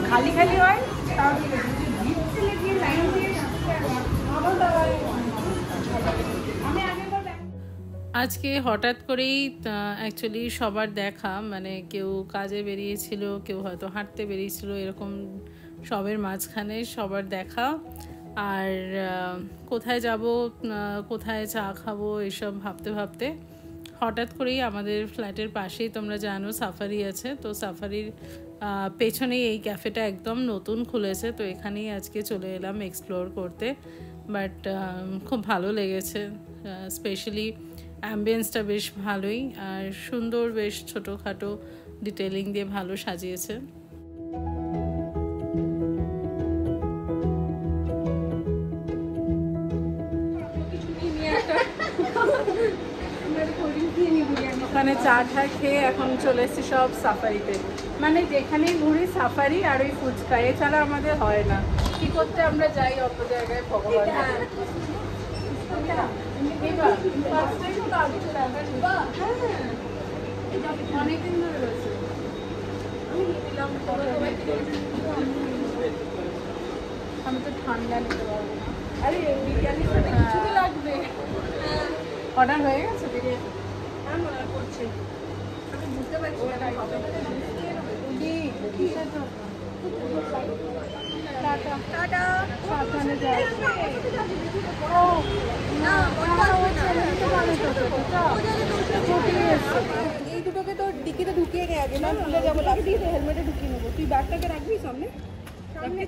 খালি খালি হয় আজকে হঠাৎ করেই অ্যাকচুয়ালি সবার দেখা, মানে কেউ কাজে বেরিয়েছিল, কেউ হয়তো হাঁটতে বেরিয়েছিল, এরকম সবের মাঝখানে সবার দেখা। আর কোথায় যাব, কোথায় চা খাবো এসব ভাবতে ভাবতে হঠাৎ করেই আমাদের ফ্ল্যাটের পাশেই তোমরা জানো সাফারি আছে, তো সাফারির পেছনেই এই ক্যাফেটা একদম নতুন খুলেছে, তো এখানেই আজকে চলে এলাম এক্সপ্লোর করতে। বাট খুব ভালো লেগেছে, স্পেশালি অ্যাম্বিয়েন্সটা বেশ ভালোই আর সুন্দর, বেশ ছোটোখাটো ডিটেলিং দিয়ে ভালো সাজিয়েছে। ওখানে চা টা খেয়ে এখন চলে এসেছি সব সাফারিতে, মানে যেখানেই ঘুরি সাফারি আর ওই ফুচকা, এছাড়া আমাদের হয় না। কি করতে আমরা যাই অত জায়গায় ভগবান। অনেকদিন ধরে রয়েছে, আমি তো ঠান্ডা নিতে পারবো না। আরে বিরিয়ানির সাথে কিছু লাগবে। অর্ডার হয়ে গেছে বিরিয়ানি? হ্যাঁ অর্ডার করছি, আমি বুঝতে পারছি টাটা টাটা সাবধানে যাই। এই দুটোকে তো ডিকিতে ঢুকিয়ে নিয়ে আগে না ভুলে যাবো, লাগিয়ে হেলমেটে ঢুকিয়ে নেবো। তুই ব্যাগটাকে রাখবি সামনে।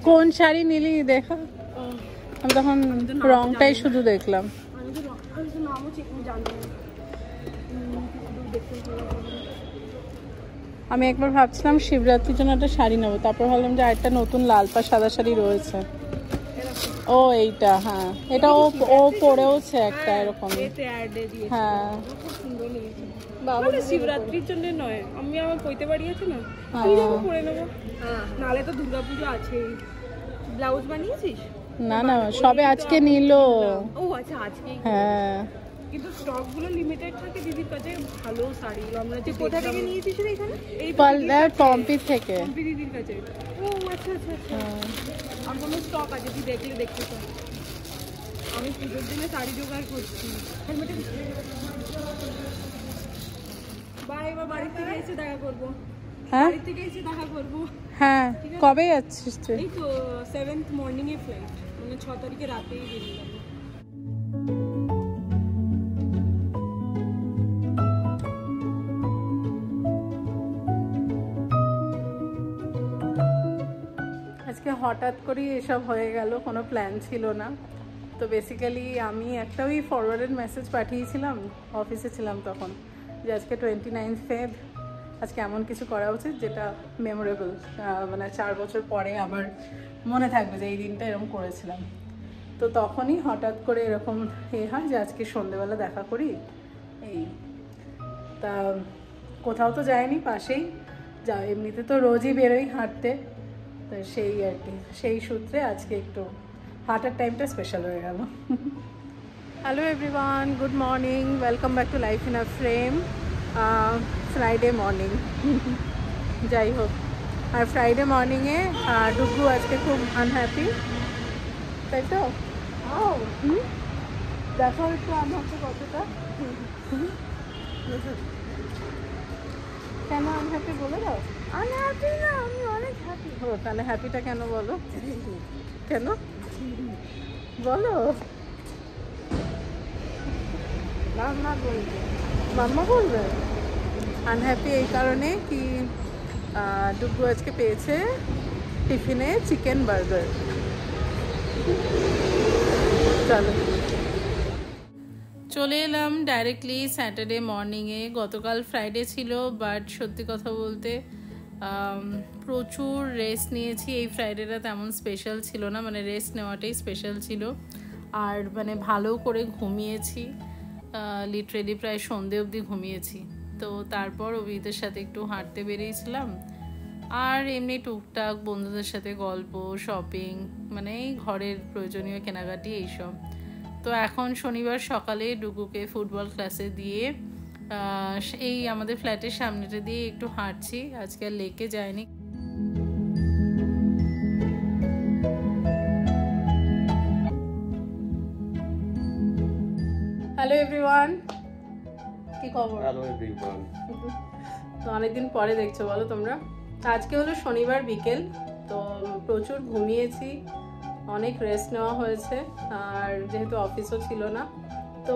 কোন শাড়ি নিলি দেখা? আমি তখন রংটাই শুধু দেখলাম। আমি একবার ভাবছিলাম শিবরাত্রির জন্য একটা শাড়ি নেবো, তারপর ভাবলাম যে আরেকটা নতুন লাল পা সাদা শাড়ি রয়েছে। ও এইটা, হ্যাঁ এটা ও পরেওছে একটা এরকম। হ্যাঁ বাবা শিবরাত্রির জন্য নয়, আমি আমার কইতে বাড়ি আছে না, পরে নেবো। নালে তো দুর্গাপুজো আছেই। ব্লাউজ বানিয়েছিস? না না, সবে আজকে নিল। ও আচ্ছা আজকে। হ্যাঁ কিন্তু স্টক গুলো লিমিটেড থাকে দিদির কাছে, ভালো শাড়িগুলো। আমরা যে কোথা থেকে নিয়েছিস এখানে? এই পম্পি থেকে, পম্পি দিদির কাছে। ও আচ্ছা আচ্ছা আচ্ছা, আর কোনো স্টক আছে তুই দেখলে দেখতে চাই। আমি পুজোর দিনে শাড়ি জোগাড় করছি। বাই, এবার বাড়ি থেকে এসে দেখা করবো। হ্যাঁ বাড়ি থেকে এসে দেখা করবো। হ্যাঁ কবে যাচ্ছিস তুই? এই তো 7th মর্নিং এ ফ্লাইট, মানে 6 তারিখে রাতেই বেরিয়ে যাবো। আজকে হঠাৎ করেই এসব হয়ে গেল, কোনো প্ল্যান ছিল না। তো বেসিক্যালি আমি একটা ওই ফরওয়ার্ডেড মেসেজ পাঠিয়েছিলাম, অফিসে ছিলাম তখন, যে আজকে 29 ফেব, আজকে এমন কিছু করা উচিত যেটা মেমোরেবল, মানে 4 বছর পরে আবার মনে থাকবে যে এই দিনটা এরকম করেছিলাম। তো তখনই হঠাৎ করে এরকম হয় যে আজকে সন্ধেবেলা দেখা করি। এই তা কোথাও তো যায়নি, পাশেই যা, এমনিতে তো রোজই বেরোই হাঁটতে, তো সেই আর কি, সেই সূত্রে আজকে একটু হাঁটার টাইমটা স্পেশাল হয়ে গেল। Hello everyone, good morning, welcome back to life in a frame. Friday morning, যাই হোক, আর ফ্রাইডে মর্নিংয়ে ডুগু আজকে খুব আনহ্যাপি, তাই তো? দেখো একটু আনহ্যাপি কতটা। কেন আনহ্যাপি বলে দাও। আনহ্যাপি না, আমি অনেক হ্যাপি। ও তাহলে হ্যাপিটা কেন বলো, কেন বলো। মাম্মা বলবে। মাম্মা বলবে? আনহ্যাপি এই কারণে কি ডুগু আজকে পেয়েছে টিফিনে চিকেন বার্গার। চলো চলে এলাম ডাইরেক্টলি স্যাটারডে মর্নিংয়ে। গতকাল ফ্রাইডে ছিল, বাট সত্যি কথা বলতে প্রচুর রেস্ট নিয়েছি। এই ফ্রাইডেটা তেমন স্পেশাল ছিল না, মানে রেস্ট নেওয়াটাই স্পেশাল ছিল। আর মানে ভালো করে ঘুমিয়েছি, লিটারেলি প্রায় সন্ধে অবধি ঘুমিয়েছি। তো তারপর অভিজিতের সাথে একটু হাঁটতে বেরিয়েছিলাম, আর এমনি টুকটাক বন্ধুদের সাথে গল্প, শপিং, মানে এই ঘরের প্রয়োজনীয় কেনাকাটি এইসব। তো এখন শনিবার সকালে ডুগুকে ফুটবল ক্লাসে দিয়ে এই আমাদের ফ্ল্যাটের সামনেটা দিয়ে একটু হাঁটছি, আজকে আর লেকে যায়নি। হ্যালো এভরিওয়ান, কি খবর? Hello everyone. তো অনেকদিন পরে দেখছো বলো তোমরা। আজকে হলো শনিবার বিকেল, তো প্রচুর ঘুমিয়েছি, অনেক রেস্ট নেওয়া হয়েছে, আর যেহেতু অফিসও ছিল না, তো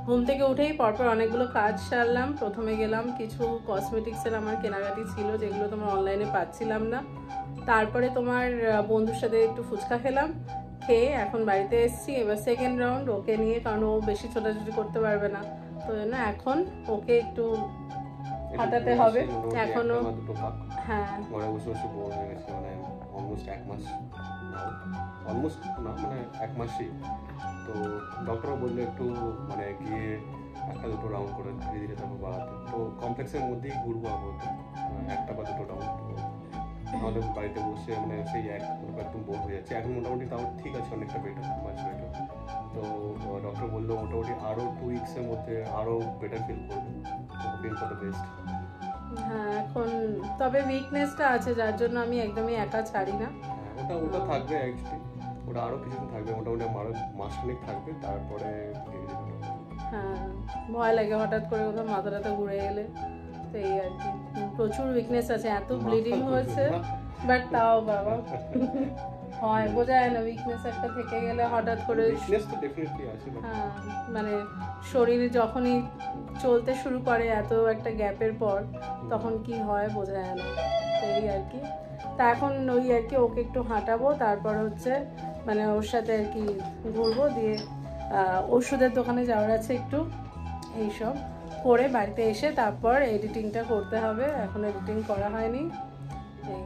ঘুম থেকে উঠেই পরপর অনেকগুলো কাজ সারলাম। প্রথমে গেলাম কিছু কসমেটিক্সের আমার কেনাকাটি ছিল, যেগুলো তোমার অনলাইনে পাচ্ছিলাম না। তারপরে তোমার বন্ধুর সাথে একটু ফুচকা খেলাম, খেয়ে এখন বাড়িতে এসেছি। এবার সেকেন্ড রাউন্ড ওকে নিয়ে, কারণ ও বেশি ছোটাছুটি করতে পারবে না, তো না এখন ওকে একটু হাঁটাতে হবে এখনো। হ্যাঁ, ঘরে বসে বসে বোর হয়ে গেছে, মানে অলমোস্ট এক মাস, অলমোস্ট না মানে এক মাসই। তো ডক্টরও বললো একটু মানে গিয়ে একটা দুটো রাউন্ড করে ধীরে ধীরে তারপর বাড়াতে। তো কমপ্লেক্সের মধ্যেই ঘুরবো আপাতত, একটা বা দুটো রাউন্ড। আমাদের বাড়িতে বসে মানে সেই একদম বোর হয়ে যাচ্ছে। এখন মোটামুটি তাও ঠিক আছে, অনেকটা বেটার, মাছ বেটার। তো ডক্টর বললো মোটামুটি আরও 2 উইক্সের মধ্যে আরও বেটার ফিল করবো, ফিল ফর দ্য বেস্ট। হ্যাঁ, এখন তবে উইকনেসটা আছে, যার জন্য আমি একদমই একা ছাড়ি না। ওটা থাকবে অ্যাকচুয়ালি, ওটা আরও কিছুদিন থাকবে, মোটামুটি মাসখানেক থাকবে, তারপরে হ্যাঁ ভয় লাগে হঠাৎ করে কোথাও মাথা টাথা ঘুরে গেলে, তো এই আর কি। প্রচুর উইকনেস আছে, এত ব্লিডিং হয়েছে, বাট তাও বাবা হয়, বোঝা যায় না, উইকনেস একটা থেকে গেলে হঠাৎ করে। হ্যাঁ, মানে শরীরে যখনই চলতে শুরু করে এত একটা গ্যাপের পর, তখন কি হয় বোঝা যায় না, তো এই আর কি। তা এখন ওই আর কি ওকে একটু হাঁটাবো, তারপর হচ্ছে মানে ওর সাথে আর কি ঘুরবো, দিয়ে ওষুধের দোকানে যাওয়ার আছে একটু, এইসব করে বাড়িতে এসে তারপর এডিটিংটা করতে হবে। এখন এডিটিং করা হয়নি। এই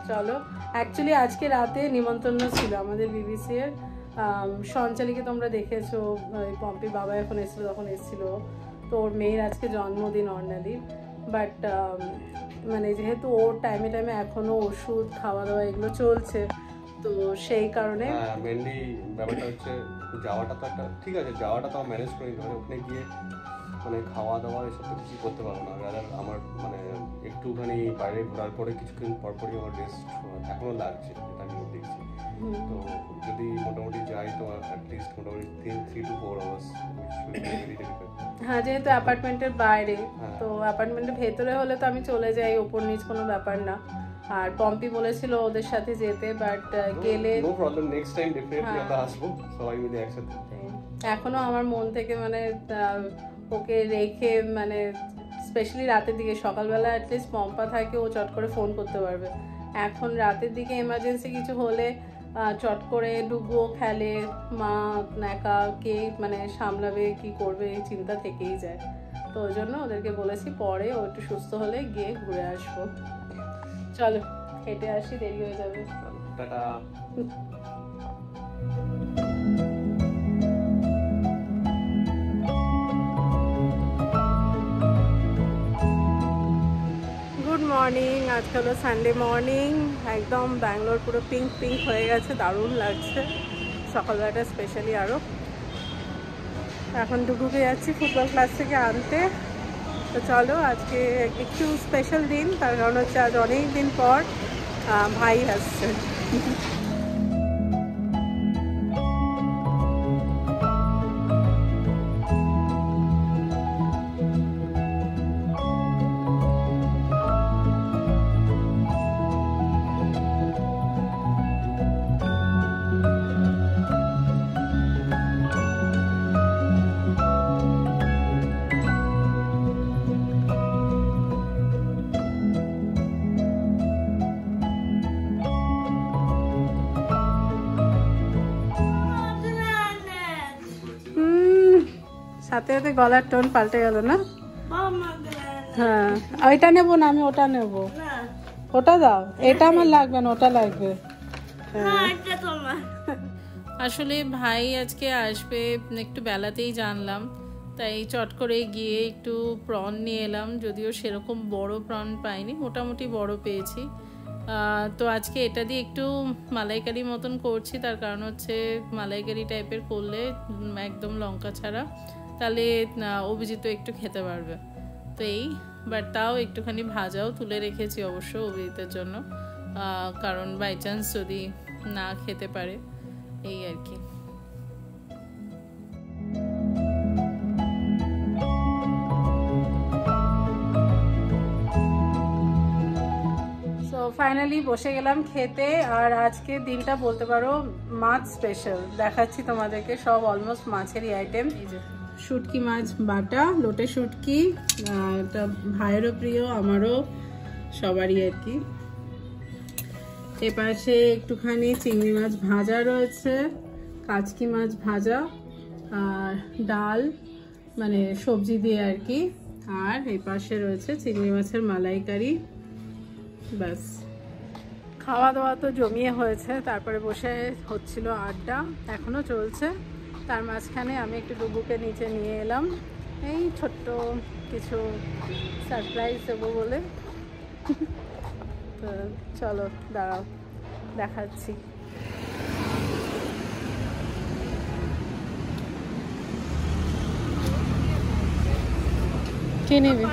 চলো, অ্যাকচুয়ালি আজকে রাতে নিমন্ত্রণ ছিল আমাদের বিবিসি এর। সঞ্চালীকে তোমরা দেখেছো, পম্পির বাবা এখন এসেছিলো, তখন এসেছিলো। তো ওর মেয়ের আজকে জন্মদিন অর্ণালীর, বাট মানে যেহেতু ওর টাইমে টাইমে এখনও ওষুধ খাওয়া দাওয়া এগুলো চলছে, তো সেই কারণে মেনলি ব্যাপারটা হচ্ছে যাওয়াটা তো একটা ঠিক আছে, যাওয়াটা তো ম্যানেজ করে নিতে হবে। ওখানে গিয়ে মানে খাওয়া দাওয়া এসব তো কিছু করতে পারবো না। রাদার আমার মানে একটুখানি বাইরে ঘোরার পরে কিছুক্ষণ পরপরই আমার রেস্ট এখনও লাগছে, যেটা আমি দেখছি। তো যদি মোটামুটি যাই তো অ্যাটলিস্ট মোটামুটি 3 to 4 আওয়ার্স। হ্যাঁ, যেহেতু অ্যাপার্টমেন্টের বাইরে, তো অ্যাপার্টমেন্টের ভেতরে হলে তো আমি চলে যাই, ওপর নিচ কোনো ব্যাপার না। আর পম্পি বলেছিল ওদের সাথে যেতে, বাট গেলে no problem, next time definitely আমরা আসবো সবাই মিলে একসাথে। এখনো আমার মন থেকে মানে ওকে রেখে, মানে স্পেশালি রাতের দিকে, সকালবেলা অ্যাটলিস্ট পম্পা থাকে, ও চট করে ফোন করতে পারবে। এখন রাতের দিকে এমার্জেন্সি কিছু হলে চট করে ডুবো খেলে, মা একা কে মানে সামলাবে, কি করবে, এই চিন্তা থেকেই যায়। তো ওই জন্য ওদেরকে বলেছি পরে ও একটু সুস্থ হলে গিয়ে ঘুরে আসবো। চলো হেঁটে আসি, দেরি হয়ে যাবে। টাটা। গুড মর্নিং, আজকে হলো সানডে মর্নিং, একদম ব্যাঙ্গালোর পুরো পিঙ্ক পিঙ্ক হয়ে গেছে, দারুণ লাগছে সকালবেলাটা স্পেশালি আরও। এখন ডুগুকে যাচ্ছি ফুটবল ক্লাস থেকে আনতে। তো চলো, আজকে একটু স্পেশাল দিন, তার কারণ হচ্ছে আজ অনেক দিন পর ভাই আসছে। সাথে সাথে গলার টোন পাল্টে গেল না? হ্যাঁ, ওইটা নেবো না, আমি ওটা নেবো। ওটা দাও, এটা আমার লাগবে না, ওটা লাগবে। আসলে ভাই আজকে আসবে একটু বেলাতেই জানলাম, তাই চট করে গিয়ে একটু প্রন নিয়ে এলাম, যদিও সেরকম বড় প্রন পাইনি, মোটামুটি বড় পেয়েছি। তো আজকে এটা দিয়ে একটু মালাইকারি মতন করছি, তার কারণ হচ্ছে মালাইকারি টাইপের করলে একদম লঙ্কা ছাড়া, তাহলে অভিজিৎ একটু খেতে পারবে। তো এই বাট তাও একটুখানি ভাজাও তুলে রেখেছি অবশ্য অভিজিতের জন্য, কারণ বাই চান্স যদি না খেতে পারে, এই আর কি। ফাইনালি বসে গেলাম খেতে। আর আজকে দিনটা বলতে পারো মাছ স্পেশাল। দেখাচ্ছি তোমাদেরকে, সব অলমোস্ট মাছেরই আইটেম। এই যে শুটকি মাছ বাটা, লোটে শুটকি, এটা ভাইয়েরও প্রিয়, আমারও, সবারই আর কি। এপাশে একটুখানি চিংড়ি মাছ ভাজা রয়েছে, কাচকি মাছ ভাজা, আর ডাল মানে সবজি দিয়ে আর কি। আর এই পাশে রয়েছে চিংড়ি মাছের মালাইকারি। ব্যাস, খাওয়া দাওয়া তো জমিয়ে হয়েছে। তারপরে বসে হচ্ছিল আড্ডা, এখনো চলছে। তার মাঝখানে আমি একটু ডুবুকে নিচে নিয়ে এলাম, এই ছোট্ট কিছু সারপ্রাইজ দেবো বলে। তো চলো দাঁড়াও, দেখাচ্ছি। কে নেবে?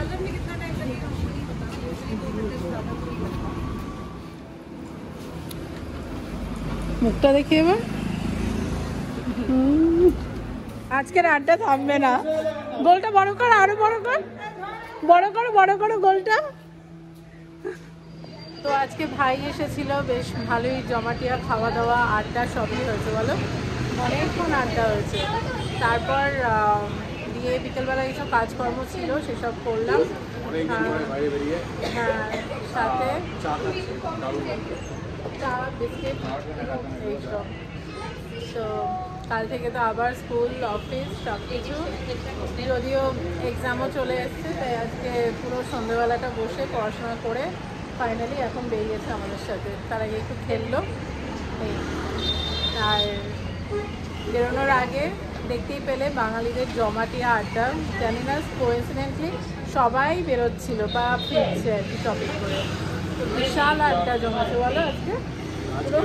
মুখটা দেখি এবার। আজকের আড্ডা থামবে না। গোলটা বড় কর, আরো বড় কর, বড় করো বড় করো গোলটা। তো আজকে ভাই এসেছিল, বেশ ভালোই জমাটিয়া খাওয়া দাওয়া আড্ডা সবই হয়েছে, বলো অনেকক্ষণ আড্ডা হয়েছে। তারপর দিয়ে বিকেলবেলা এইসব কাজকর্ম ছিল সেসব করলাম। হ্যাঁ, সাথে চা বিস্কিট এইসব। তো কাল থেকে তো আবার স্কুল অফিস সব কিছু, যদিও এক্সামও চলে এসছে, তাই আজকে পুরো সন্ধ্যেবেলাটা বসে পড়াশোনা করে ফাইনালি এখন বেরিয়েছে আমাদের সাথে। তার আগে একটু খেললো। আর বেরোনোর আগে দেখতেই পেলে বাঙালিদের জমাটিয়া আড্ডা। জানি না কোইন্সিডেন্টলি সবাই বেরোচ্ছিল বা ফিরছে আর কি টপিক করে। তো বিশাল আড্ডা জমাতে, বলো আজকে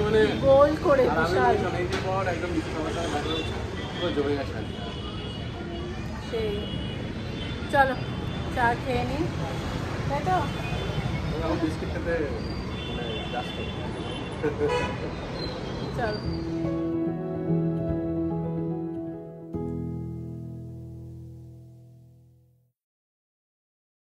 পুরো গোল করে বিশাল। সেই চলো চা খেয়ে নিই, তাই তো? চলো।